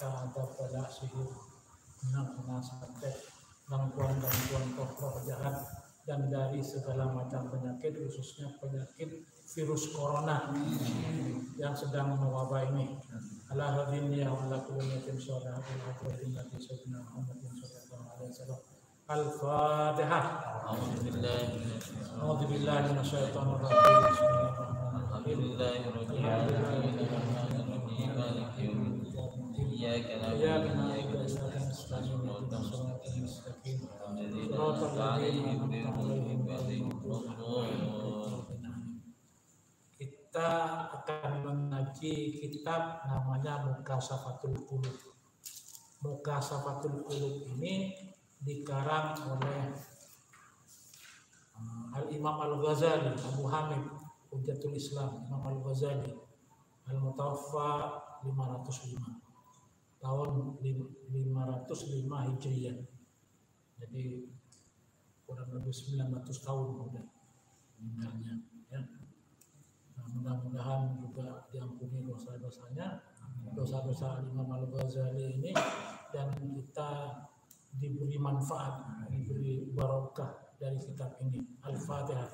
ada pada sihir, kena santet, gangguan roh jahat, dan dari segala macam penyakit, khususnya penyakit virus corona yang sedang mewabah ini. Ala hadinnya wa ala kulliyatin syara'a wa hadratin nabi sayyidina Muhammadin sallallahu alaihi wasallam. Al-Fatihah. A'udzu billahi minasyaitonir rajim. Kita akan mengaji kitab namanya Mukasafatul Qulub. Mukasafatul Qulub ini dikarang oleh Al-Imam Al-Ghazali, Abu Hamid Hujjatul Islam, Imam Al-Ghazali, Al-Mutawaffa 505 tahun 505 Hijriah. Jadi kurang lebih 900 tahun udah meninggalnya, ya. Nah, mudah-mudahan juga diampuni dosa-dosanya, dosa-dosa Imam Al-Ghazali ini, dan kita diberi manfaat, diberi barokah dari kitab ini. Al-Fatihah.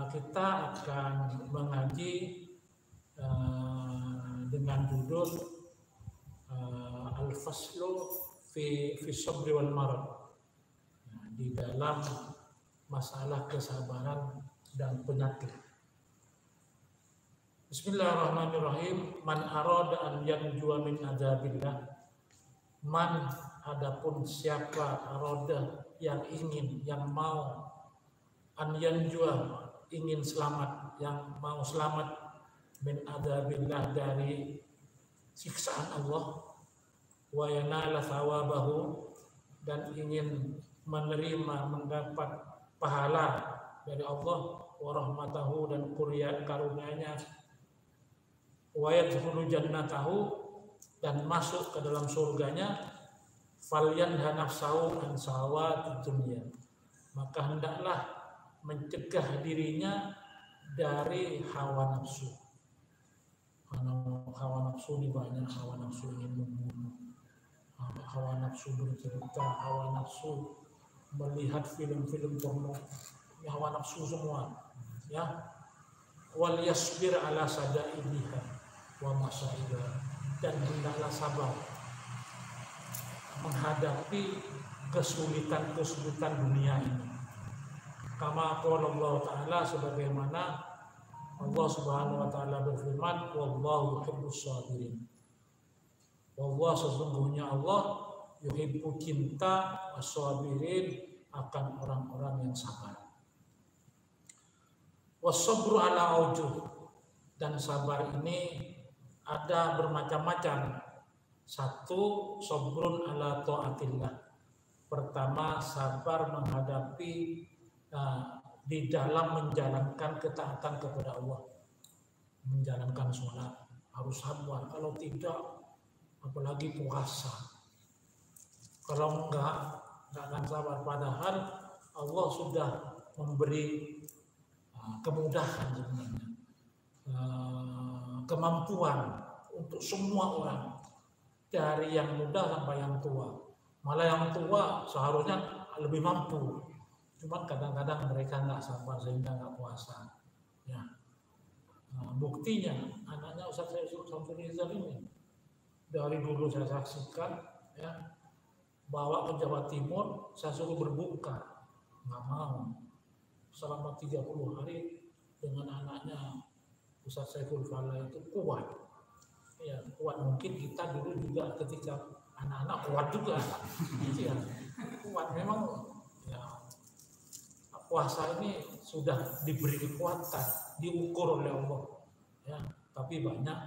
Kita akan mengaji dengan judul Al-Faslu fi Sabri wal Marad, di dalam masalah kesabaran dan penyakit. Bismillahirrahmanirrahim. Man arada an yanjua min adzabillah. Man, adapun siapa, arada yang ingin, yang mau, an yanjua ingin selamat, yang mau selamat, min adzabillah dari siksaan Allah, wa yanala thawabahu, dan ingin menerima, mendapat pahala dari Allah, wa rahmatahu, dan karunia-Nya, wa yadkhulu jannatahu, dan masuk ke dalam surganya, falyanha nafsahu an sawatid dunya, maka hendaklah mencegah dirinya dari hawa nafsu. Hawa nafsu ini banyak, hawa nafsu ingin membunuh, hawa nafsu bercerita, hawa nafsu melihat film-film porno, ya, hawa nafsu semua, ya. Wal yasbir ala sadaidiha wa masaidah, dan hendaklah sabar menghadapi kesulitan-kesulitan dunia ini. Kama qala Allah Ta'ala, sebagaimana Allah Subhanahu wa Ta'ala berfirman, wallahu yuhibbus sabirin. Wallah, sesungguhnya Allah yuhibbu, cinta, as-sabirin, akan orang-orang yang sabar. Was-sabru ala aujuh, dan sabar ini ada bermacam-macam. Satu, sabrun ala ta'atillah. Pertama, sabar menghadapi di dalam menjalankan ketaatan kepada Allah. Menjalankan sholat harus sabar, kalau tidak, apalagi puasa, kalau enggak akan sabar. Padahal Allah sudah memberi kemudahan sebenarnya, kemampuan untuk semua orang, dari yang muda sampai yang tua. Malah yang tua seharusnya lebih mampu, cuman kadang-kadang mereka nggak sabar sehingga nggak puasa, ya. Buktinya anaknya Ustaz Syamsul Rizal ini, dari dulu saya saksikan, ya, bawa ke Jawa Timur, saya suruh berbuka, nggak mau. Selama 30 hari dengan anaknya Ustaz Saiful Fala itu kuat, ya, kuat. Mungkin kita dulu juga ketika anak-anak kuat juga, ya, kuat memang, ya. Puasa ini sudah diberi kekuatan, diukur oleh Allah, ya. Tapi banyak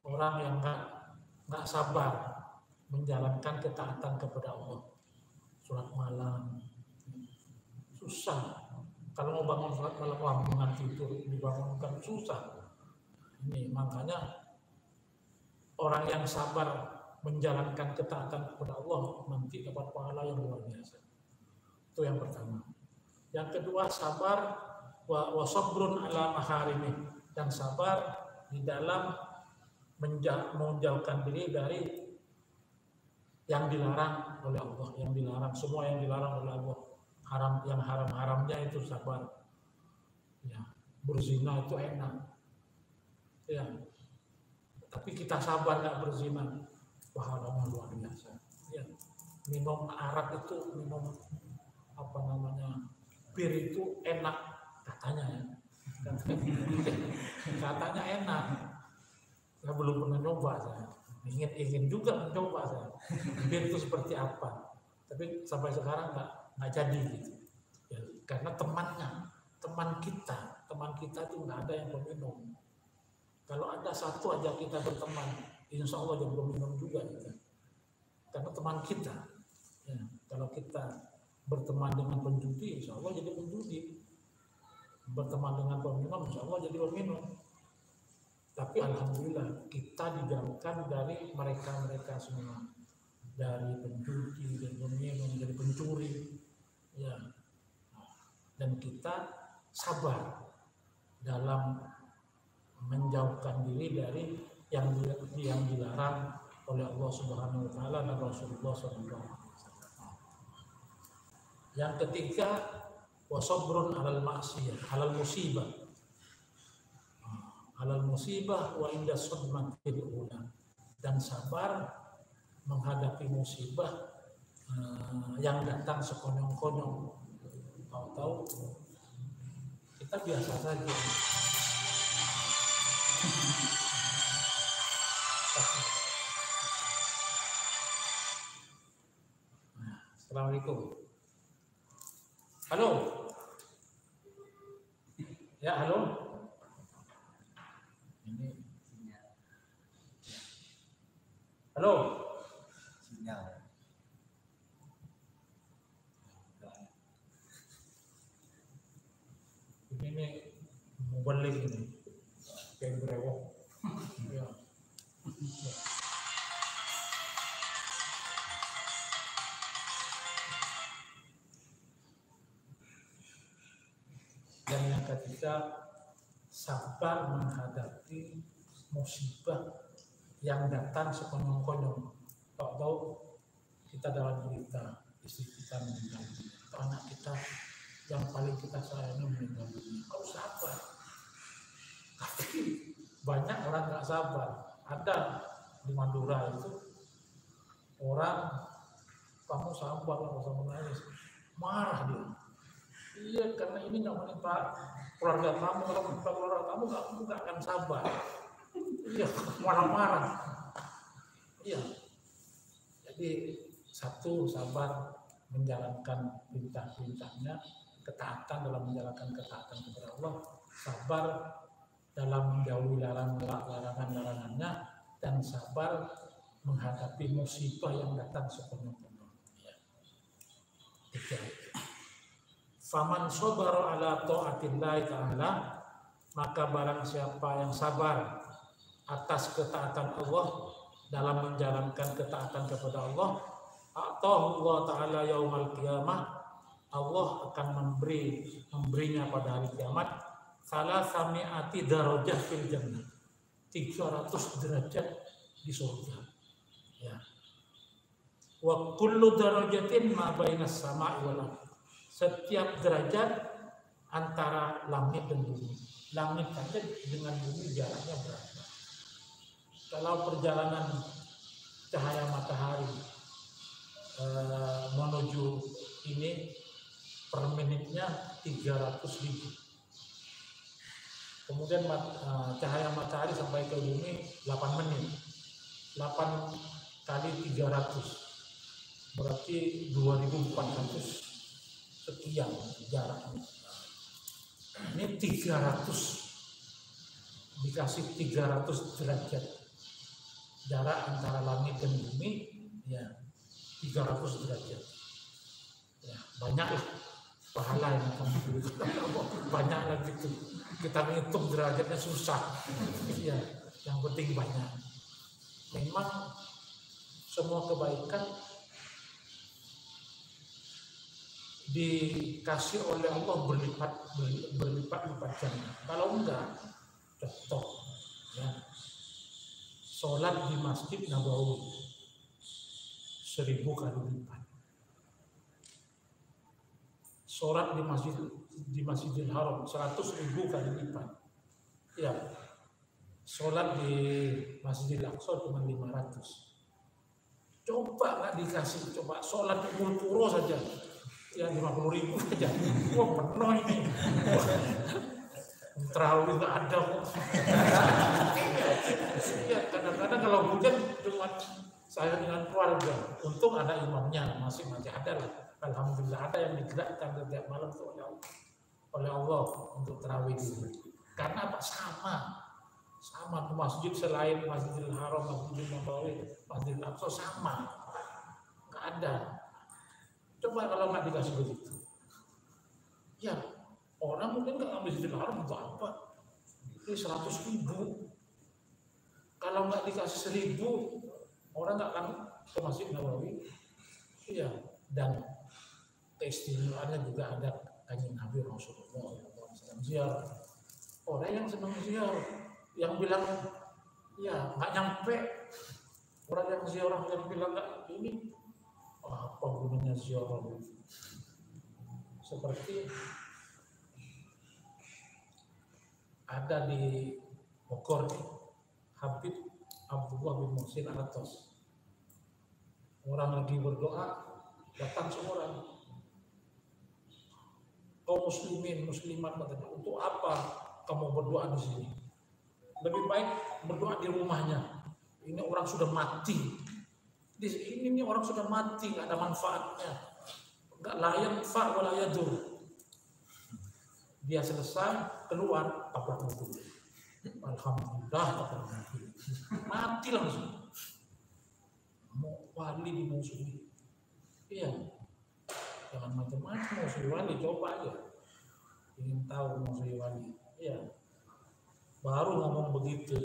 orang yang nggak sabar menjalankan ketaatan kepada Allah. Sholat malam susah. Kalau mau bangun sholat malam, dengan tidur dibangunkan susah. Ini makanya orang yang sabar menjalankan ketaatan kepada Allah nanti dapat pahala yang luar biasa. Itu yang pertama. Yang kedua, sabar wa sabrun ala maharimih, dan sabar di dalam menjauhkan diri dari yang dilarang oleh Allah, yang dilarang, semua yang dilarang oleh Allah, yang haram-haramnya itu sabar. Ya, berzina itu enak. Ya. Tapi kita sabar nggak berzina, pahalanya luar biasa. Ya. Minum arak itu, minum bir itu enak katanya ya. Katanya enak. Saya belum pernah nyoba saya. Ingin juga mencoba saya. Bir itu seperti apa? Tapi sampai sekarang nggak jadi gitu. Ya, karena teman kita itu nggak ada yang peminum. Kalau ada satu aja kita berteman, insya Allah jadi peminum juga kita. Karena teman kita. Ya, kalau kita berteman dengan penjudi, insya Allah jadi penjudi. Berteman dengan peminum, insya Allah jadi peminum. Tapi alhamdulillah kita dijauhkan dari mereka semua, dari penjudi, dari peminum, dari pencuri, ya. Dan kita sabar dalam menjauhkan diri dari yang dilarang oleh Allah Subhanahu Wa Taala dan Rasulullah SAW. Yang ketiga, wasabrun alal maksiyah, alal musibah. Alal musibah wa inda sudmatil ula, dan sabar menghadapi musibah yang datang sekonyong-konyong. Tahu-tahu kita biasa saja. Assalamualaikum. Halo. Ya, halo. Halo. Sinyal. Ini mau balik ini. Kayak berewok. Ya. Dan yang ketiga, sabar menghadapi musibah yang datang sekonyong-konyong. Tahu-tahu kita dalam berita, istri kita meninggal dunia, atau anak kita yang paling kita sayangi meninggal dunia. Kau sabar. Tapi banyak orang nggak sabar. Ada di Madura itu orang, kamu sabar, nggak usah menangis, marah dia. Iya, karena ini nggak menimpa keluarga kamu, kalau menimpa keluarga kamu nggak akan sabar. Iya, marah-marah. Iya. Jadi satu, sabar menjalankan perintah-perintahnya, ketaatan dalam menjalankan ketaatan kepada Allah, sabar dalam menjauhi larangan-larangannya, dan sabar menghadapi musibah yang datang sekonyong-konyong. Ya. Tiga. Faman sabara ala ta'atillahi ta'ala, maka barang siapa yang sabar atas ketaatan Allah dalam menjalankan ketaatan kepada Allah, atau Allah Ta'ala yaumal qiyamah, Allah akan memberinya pada hari kiamat salah sami'ati darajah fil jannah, 300 derajat di surga. Ya. Wa kullu darajatin ma bainas sama'i wal ardh, setiap derajat antara langit dan bumi. Langit saja dengan bumi jaraknya berapa? Kalau perjalanan cahaya matahari menuju ini per menitnya 300.000. Kemudian cahaya matahari sampai ke bumi 8 menit. 8 kali 300 berarti 2.400 sekian jaraknya. Ini 300 dikasih 300 derajat jarak antara langit dan bumi, ya 300 derajat. Ya, banyaklah pahala yang akan diberikan. Banyak lagi itu. Kita menghitung derajatnya susah. Ya, yang penting banyak. Memang semua kebaikan dikasih oleh Allah berlipat-lipat ganda. Kalau enggak, contoh ya, sholat di Masjid Nabawi 1000 kali lipat, sholat di Masjidil Haram 100.000 kali lipat, ya, sholat di Masjidil Aqsa cuma 500. Coba nggak dikasih, coba sholat di Puro saja ya 50.000 saja, wah penuh ini. Terawih nggak ada kok. Ya, kadang-kadang kalau hujan cuma saya dengan keluarga, untung ada imamnya, masih ada lah. Alhamdulillah ada yang digerakkan setiap malam tuh oleh Allah untuk terawih dulu. Karena apa? Sama ke masjid selain Masjidil Haram, Masjidil Nabawi, Masjidil Aqsa sama, nggak ada. Coba kalau nggak dikasih begitu, ya orang mungkin nggak Masjidil Haram untuk apa? Ini 100.000. Kalau nggak dikasih 1.000, orang nggak akan ke Masjid Nabawi. Iya, dan keistimewaannya juga ada Kanjeng Nabi Rasulullah SAW ziarah. Orang yang senang ziarah, yang bilang ya nggak nyampe, orang yang ziarah yang bilang nggak ini, apa gunanya ziarah? Seperti ada di Bogor Habib Abdullah bin Muhsin Al-Atos, orang lagi berdoa datang seorang kaum muslimin muslimat, katanya, untuk apa kamu berdoa di sini? Lebih baik berdoa di rumahnya. Ini orang sudah mati. Di sini ini orang sudah mati, nggak ada manfaatnya, nggak layak fa wala yadur. Dia selesai keluar tabrak mobil. Alhamdulillah tabrak mobil. Mati langsung. Mau wali dimusuhi. Iya. Jangan macam-macam musuhi wali, coba aja. Ingin tahu musuhi wali. Iya. Baru ngomong begitu.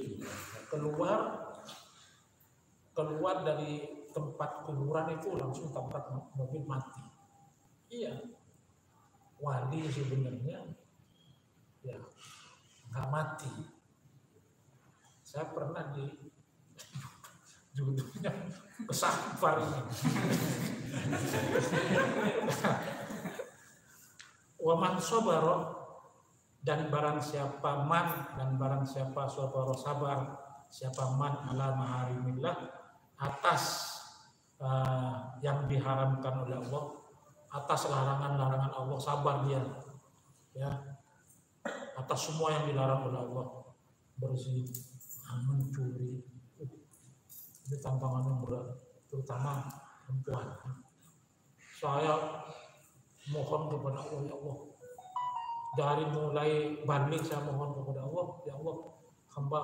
Keluar dari tempat kuburan itu langsung tabrak mobil, mati. Iya. Wali sebenarnya ya nggak mati. Saya pernah di judulnya kesabar ini. Wa man sabara, dan barang siapa sabara sabar, siapa man ala maharimillah, atas yang diharamkan oleh Allah, atas larangan-larangan Allah, sabar dia ya, atas semua yang dilarang oleh Allah, berzina, mencuri, ini tantangannya berat, terutama perempuan. Saya mohon kepada Allah, ya Allah, dari mulai balik saya mohon kepada Allah, ya Allah, hamba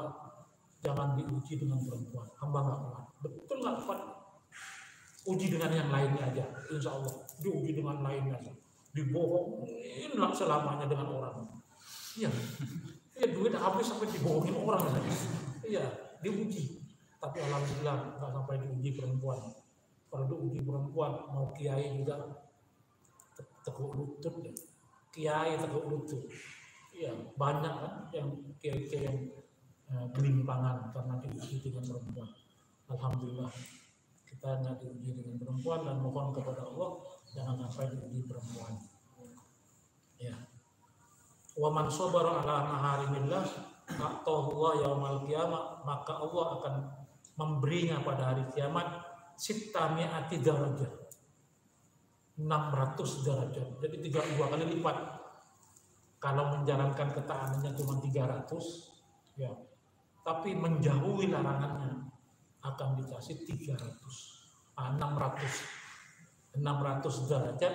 jangan diuji dengan perempuan, hamba nggak kuat, betul nggak kuat, uji dengan yang lainnya aja, insya Allah diuji dengan lainnya aja, dibohongin lah selamanya dengan orang, iya, duit habis sampai dibohongin orang, iya, diuji. Tapi alhamdulillah nggak sampai diuji perempuan. Kalau diuji perempuan mau kiai juga teguk lutut deh. Kiai teguk lutut. Iya, banyak kan yang kiai yang gelimpangan karena diuji dengan perempuan. Alhamdulillah kita nggak diuji dengan perempuan, dan mohon kepada Allah jangan sampai diuji perempuan. Ya. Wa man sabara ala maharimillah Allah yaumal qiyamah, maka Allah akan memberinya pada hari kiamat sittami'ati darajat, 600 derajat. Jadi 32 kali lipat. Kalau menjalankan ketaanannya cuma 300 ya, tapi menjauhi larangannya akan dikasih 600 derajat.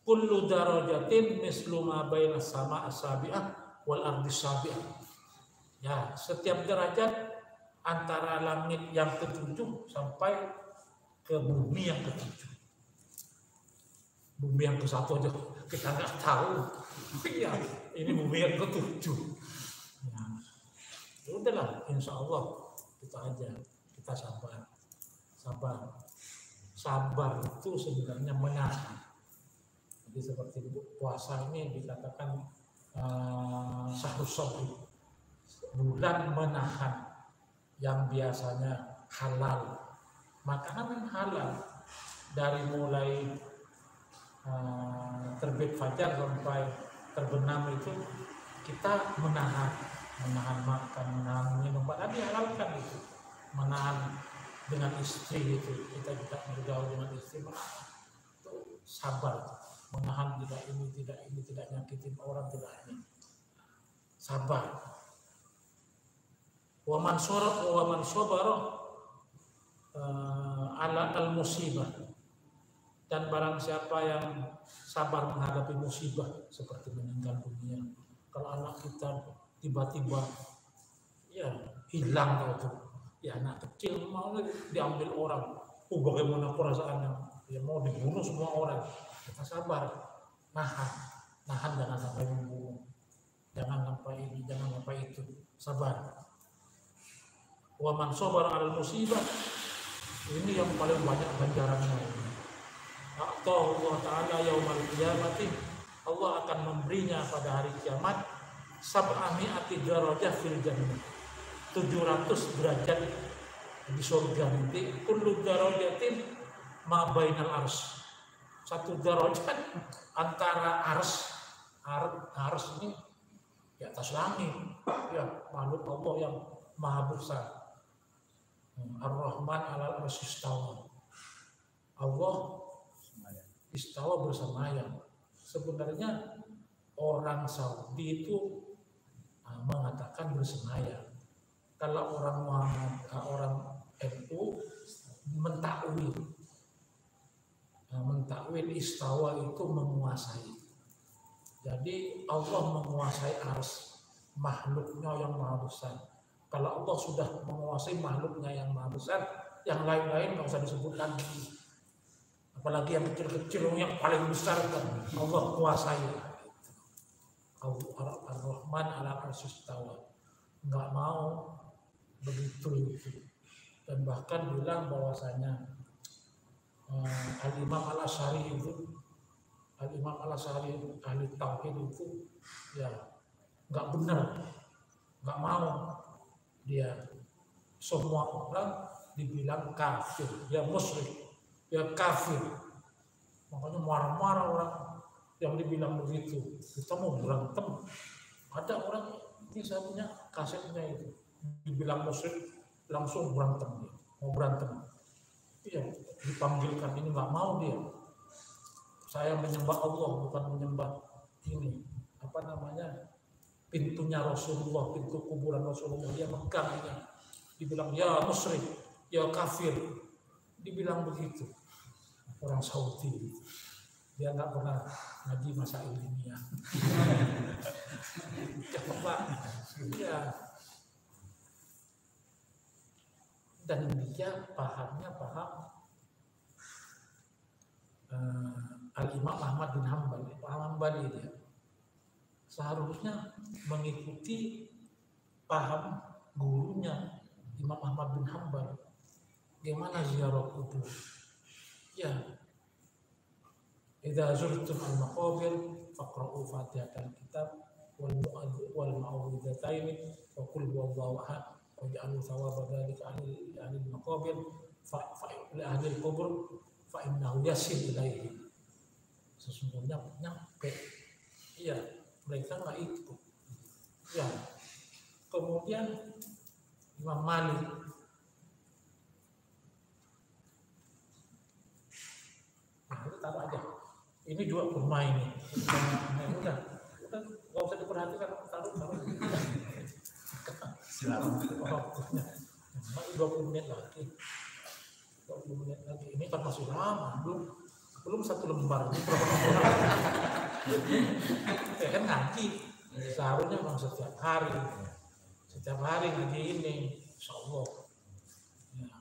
Kullu darajatin mislu ma baina sama asabi'ah wal ardi sabi'ah. Ya, setiap derajat antara langit yang ke-7 sampai ke bumi yang ke-7. Bumi yang ke-1 aja kita nggak tahu. Ya, ini bumi yang ke-7. Ya, udahlah, insya Allah kita aja, kita sabar sabar. Sabar itu sebenarnya menahan. Jadi seperti puasa ini dikatakan syahrus sabri, bulan menahan yang biasanya halal. Makanan yang halal dari mulai terbit fajar sampai terbenam itu kita menahan makan, menahan minum, padahal dihalalkan itu. Menahan dengan istri itu, kita tidak bergaul dengan istri, itu sabar, menahan tidak nyakitin orang, tidak ini, sabar. Wa man sabara ala al musibah, dan barang siapa yang sabar menghadapi musibah seperti meninggal dunia. Kalau anak kita tiba-tiba ya hilang atau ya anak kecil mau diambil orang, bagaimana perasaannya, ya mau dibunuh semua orang, kita sabar, nahan jangan sampai membunuh, jangan sampai ini, jangan sampai itu, sabar. Wa man sabara 'alal musibah, ini yang paling banyak ganjarannya. Atau Allah Ta'ala yaumal qiyamati, Allah akan memberinya pada hari kiamat sab'ami'ati darajah fil jannah, 700 derajat di surga nanti. Kullu darajatin ma bainal arsy, satu derajat antara ars ini di atas langit, ya makhluk Allah yang maha besar. Ar-Rahman 'alal arsy istawa, Allah istawa bersemayam. Sebenarnya orang Saudi itu mengatakan bersemayam. Kalau orang NU mentakwil istawa itu menguasai. Jadi Allah menguasai ars, makhluknya yang maha besar. Kalau Allah sudah menguasai makhluknya yang maha besar, yang lain-lain nggak usah disebut lagi. Apalagi yang kecil-kecil, yang paling besar kan Allah kuasai. Ar-Rahman 'alal arsy istawa, nggak mau begitu. Dan bahkan bilang bahwasanya Al-Imam Al-Asy'ari ahli tauhid itu ya nggak benar, nggak mau dia semua orang dibilang kafir, ya musyrik, ya kafir. Makanya marah-marah orang yang dibilang begitu. Kita mau berantem, ada orang ini, saya punya kasetnya itu, dibilang musyrik langsung berantem, mau berantem. Iya, dipanggilkan ini nggak mau dia. Saya menyembah Allah, bukan menyembah ini apa namanya, pintunya Rasulullah, pintu kuburan Rasulullah, dia megang ini. Dibilang ya musyrik, ya kafir, dibilang begitu. Orang Saudi, dia nggak pernah ngaji masa ilmiah. Coba, ya. Dan dia pahamnya paham Al-Imam Ahmad bin Hanbali dia. Seharusnya mengikuti paham gurunya Imam Ahmad bin Hanbal. Gimana ziarah kubur? Ya, idza zurtum al-maqabir faqra'u fatihatal kitab wal ma'uwidzatain wa qul huwallahu ahad waj'alu thawaba dzalika 'alal maqabir fa ahli al-qubur fa innahu yasil ilaihi. Sesungguhnya nyampe. Iya, mereka nggak ikut. Ya, kemudian Imam Malik, nah itu taruh aja. Ini juga bermain nih. Udah nggak usah diperhatikan, taruh. Silakan. Waktunya 20 menit lagi. 20 menit lagi. Ini kan masih lama, belum satu lembar. Ini berapa lembar? Ya kan ngaji. Seharusnya memang setiap hari ngaji ini, insya Allah. Ya.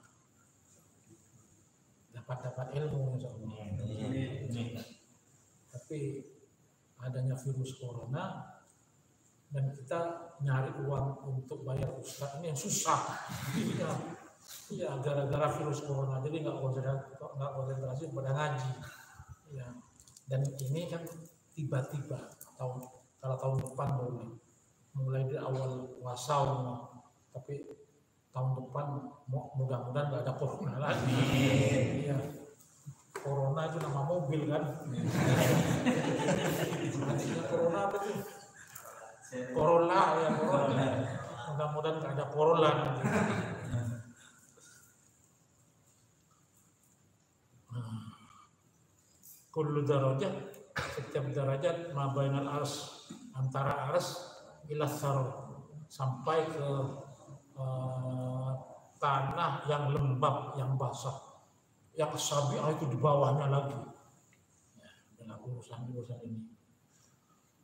Dapat ilmu, insya Allah. Tapi adanya virus corona dan kita nyari uang untuk bayar ustaz ini yang susah. Ya. Iya, gara-gara virus corona jadi nggak konsentrasi pada ngaji. Ya. Dan ini kan tiba-tiba kalau tahun depan mulai dari awal puasa, tapi tahun depan mudah-mudahan nggak ada corona lagi. Iya. Corona itu nama mobil kan. Corona apa sih? Corolla ya, Corolla. Mudah-mudahan nggak ada Corolla. Kullu darajat, setiap derajat ma bainal ars, antara ars ila thar, sampai ke tanah yang lembab, yang basah, yang sabi'ah itu di bawahnya lagi. Ya, dalam urusan ini.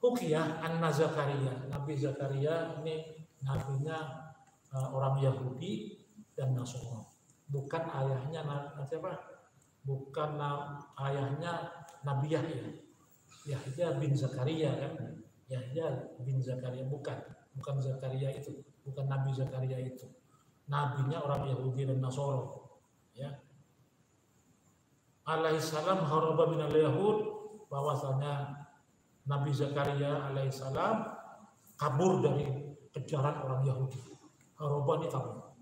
Hukiyah anna Zakaria, Nabi Zakaria ini nabinya orang Yahudi dan Nasrani. Bukan ayahnya siapa? Bukan ayahnya Nabi Yahya. Yahya bin Zakaria kan? Yahya bin Zakaria bukan Zakaria itu, bukan Nabi Zakaria itu. Nabinya orang Yahudi dan Nasrani. Ya. Alaihissalam haraba minal Yahud, bahwasanya Nabi Zakaria alaihissalam kabur dari kejaran orang Yahudi. Haraba ini kabur.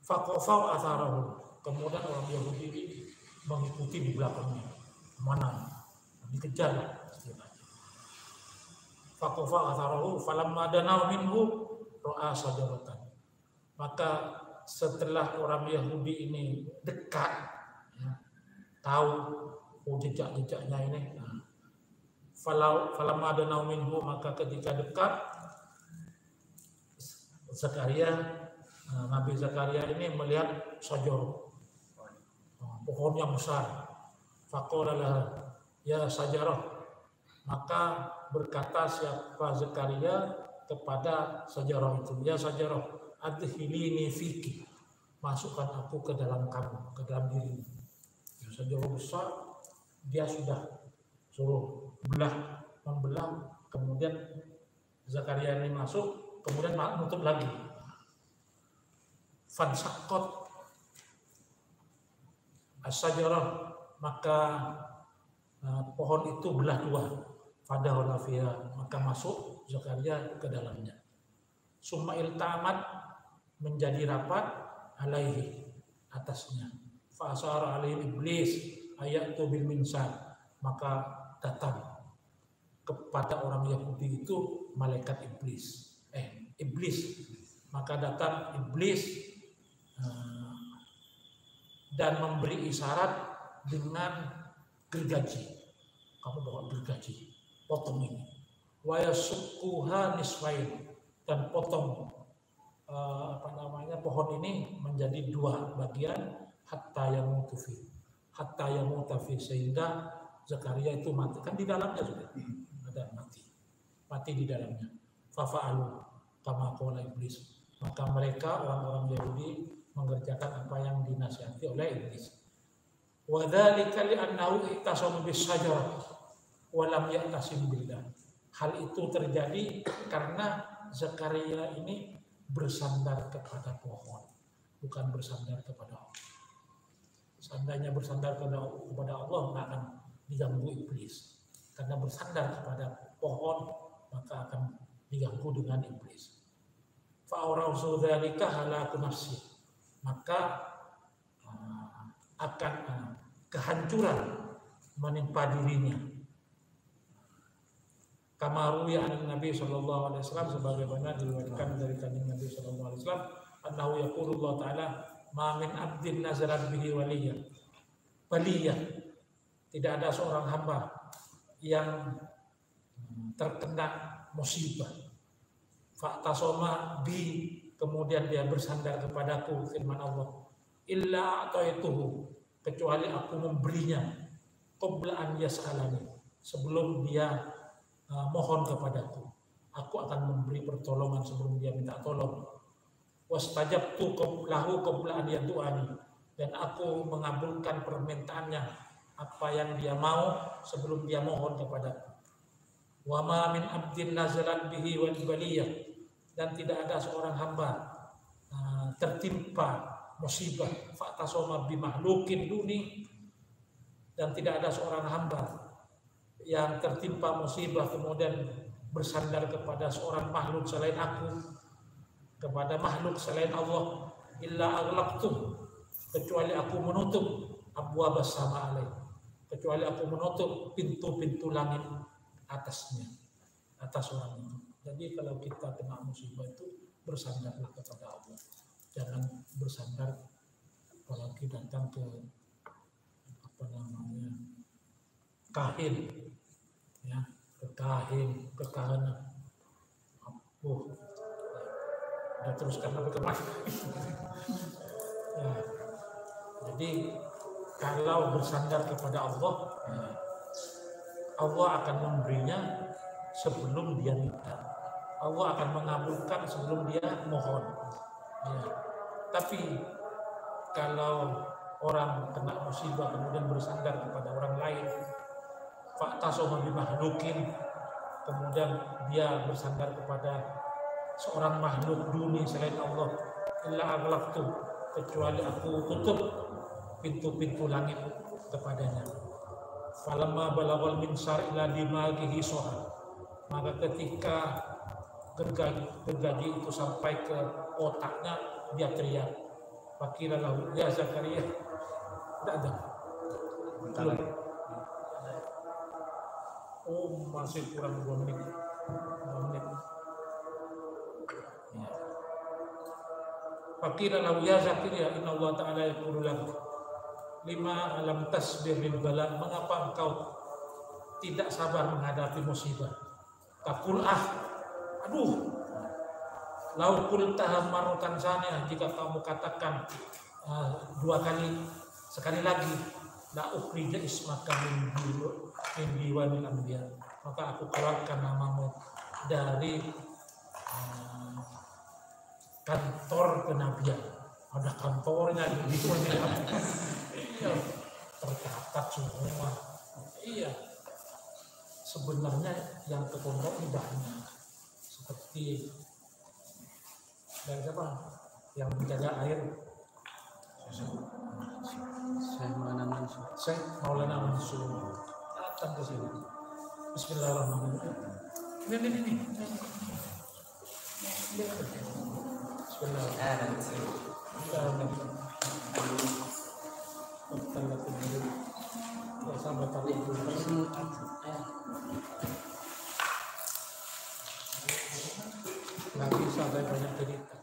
Faqafau atharahu. Kemudian orang Yahudi ini mengikuti di belakangnya. Mana? Dikejar lah. Faqafa atharahu falamma danau minhu ra'a sajaratan. Maka setelah orang Yahudi ini dekat, ya, tahu jejak-jejaknya ini, falamma danau minhu, maka ketika dekat Nabi Zakaria ini melihat sajar, pohon yang besar. Faqala ya sajarah, maka berkata siapa Zakaria kepada sajarah itu, ya sajarah adkhilini fiki, masukkan aku ke dalam kamu, ke dalam dirimu. Ya, sajarah besar, dia sudah suruh membelah, kemudian Zakaria ini masuk, kemudian menutup lagi. Fansakot as-sajarah, maka pohon itu belah dua. Fadahul fiha, maka masuk Zakaria ke dalamnya. Summa iltamat, menjadi rapat, alaihi, atasnya. Fa asyara alaihi iblis ayatu bil minsar, maka datang kepada orang Yahudi itu malaikat iblis. Maka datang iblis dan memberi isyarat dengan gergaji. Kamu bawa gergaji, potong ini. Wa yasukkuha nisfain, dan potong pohon ini menjadi dua bagian, hatta yamutu fi, sehingga Zakaria itu mati. Kan di dalamnya sudah ada mati di dalamnya. Fafa'alu kama qala iblis, maka mereka orang-orang Yahudi mengerjakan apa yang dinasihati oleh iblis. Wa dzalika li'annahu ihtasama bis-syajarah wa lam ya'tasim billah. Hal itu terjadi karena Zakaria ini bersandar kepada pohon, bukan bersandar kepada Allah. Seandainya bersandar kepada Allah, nggak akan diganggu iblis. Karena bersandar kepada pohon, maka akan diganggu dengan iblis. Fa'aurauzu dzalika halaku nafsi, maka akan kehancuran menimpa dirinya. Kamaru ya Nabi sallallahu alaihi wasallam, sebagaimana diriwayatkan dari kanjeng Nabi sallallahu alaihi wasallam, annahu yaqulullah taala ma min abdin nazarat bihi waliyah, tidak ada seorang hamba yang terkena musibah, fa'tasoma bi, kemudian dia bersandar kepadaku, firman Allah, illa ataituhu, kecuali aku memberinya, qabla an yas'alani, sebelum dia mohon kepadaku, aku akan memberi pertolongan sebelum dia minta tolong. Wastajabtu lahu qabla an yad'ani, dan aku mengabulkan permintaannya, apa yang dia mau sebelum dia mohon kepadaku. Wa ma min abdin nazalat bihi wal baliyah, dan tidak ada seorang hamba tertimpa musibah, fa'tasoma bimahlukin duni, dan tidak ada seorang hamba yang tertimpa musibah kemudian bersandar kepada seorang makhluk selain aku, kepada makhluk selain Allah, illa aghlaqtu, kecuali aku menutup abwabas sama alaih, kecuali aku menutup pintu-pintu langit atasnya, atas orang itu. Jadi kalau kita kena musibah itu bersandarlah kepada Allah, jangan bersandar apalagi datang ke kahin, ya, ke kahin, ke kahana. Udah teruskan sampai ke mana? Ya. Jadi kalau bersandar kepada Allah, Allah akan memberinya sebelum dia minta. Allah akan mengabulkan sebelum dia mohon. Ya. Tapi kalau orang kena musibah kemudian bersandar kepada orang lain, fa'tasoma bimahlukin, kemudian dia bersandar kepada seorang makhluk duni selain Allah, illa aghlaqtu, kecuali aku tutup pintu-pintu langit kepadanya. Falamma balaghal minsar ila dimaghihi soha, maka ketika gergaji itu sampai ke otaknya, dia teriak, fakira lahu ya Zakaria. Tidak ada. Belum. Oh, masih kurang 2 menit. 2 menit. Ya. Fakira lahu ya Zakaria, inna Allah ta'ala yaqulu lak, lima alam tasbir bil bala, mengapa engkau tidak sabar menghadapi musibah? Takul aduh, lau qultaha marratan saniyah, jika kamu katakan 2 kali, sekali lagi, la ukhrija ismaka min diwanil anbiya, maka aku keluarkan namamu dari kantor kenabian. Ada kantornya di diwanil anbiya. Tercatat semua. Iya. Sebenarnya yang ke pondok ini banyak. Seperti dari siapa? Yang menjaga air. Syekh Maulana Mansur. Datang ke sini. Bismillahirrahmanirrahim. Ini. Bismillahirrahmanirrahim. Sampai tadi nggak bisa, saya banyak cerita.